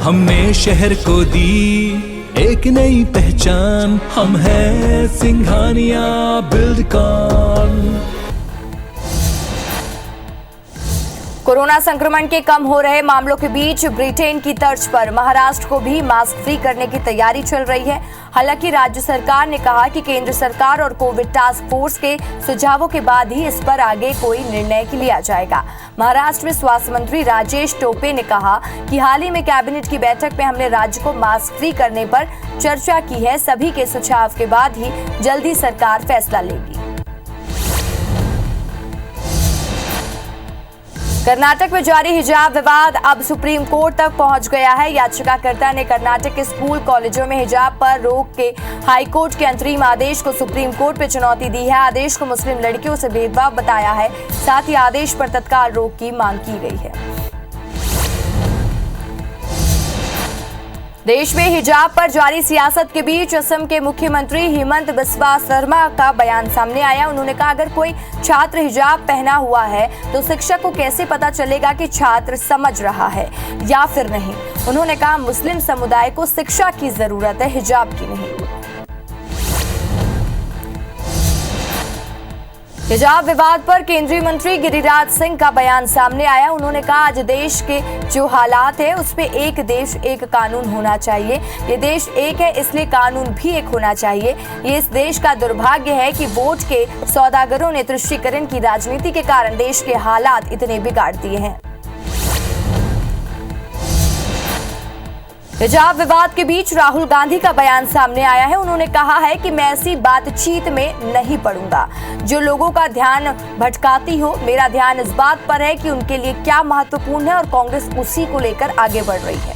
हमने शहर को दी एक नई पहचान, हम हैं सिंघानिया बिल्डकॉन। कोरोना संक्रमण के कम हो रहे मामलों के बीच ब्रिटेन की तर्ज पर महाराष्ट्र को भी मास्क फ्री करने की तैयारी चल रही है। हालांकि राज्य सरकार ने कहा कि केंद्र सरकार और कोविड टास्क फोर्स के सुझावों के बाद ही इस पर आगे कोई निर्णय लिया जाएगा। महाराष्ट्र में स्वास्थ्य मंत्री राजेश टोपे ने कहा कि हाल ही में कैबिनेट की बैठक में हमने राज्य को मास्क फ्री करने पर चर्चा की है। सभी के सुझाव के बाद ही जल्दी सरकार फैसला लेगी। कर्नाटक में जारी हिजाब विवाद अब सुप्रीम कोर्ट तक पहुंच गया है। याचिकाकर्ता ने कर्नाटक के स्कूल कॉलेजों में हिजाब पर रोक के हाईकोर्ट के अंतरिम आदेश को सुप्रीम कोर्ट में चुनौती दी है। आदेश को मुस्लिम लड़कियों से भेदभाव बताया है। साथ ही आदेश पर तत्काल रोक की मांग की गई है। देश में हिजाब पर जारी सियासत के बीच असम के मुख्यमंत्री हिमंत बिस्वा शर्मा का बयान सामने आया। उन्होंने कहा, अगर कोई छात्र हिजाब पहना हुआ है तो शिक्षक को कैसे पता चलेगा कि छात्र समझ रहा है या फिर नहीं। उन्होंने कहा, मुस्लिम समुदाय को शिक्षा की जरूरत है, हिजाब की नहीं। हिजाब विवाद पर केंद्रीय मंत्री गिरिराज सिंह का बयान सामने आया। उन्होंने कहा, आज देश के जो हालात है उसमें एक देश एक कानून होना चाहिए। ये देश एक है इसलिए कानून भी एक होना चाहिए। ये इस देश का दुर्भाग्य है कि वोट के सौदागरों ने तुष्टीकरण की राजनीति के कारण देश के हालात इतने बिगाड़ दिए हैं। हिजाब विवाद के बीच राहुल गांधी का बयान सामने आया है। उन्होंने कहा है कि मैं ऐसी बातचीत में नहीं पड़ूंगा जो लोगों का ध्यान भटकाती हो। मेरा ध्यान इस बात पर है कि उनके लिए क्या महत्वपूर्ण है और कांग्रेस उसी को लेकर आगे बढ़ रही है।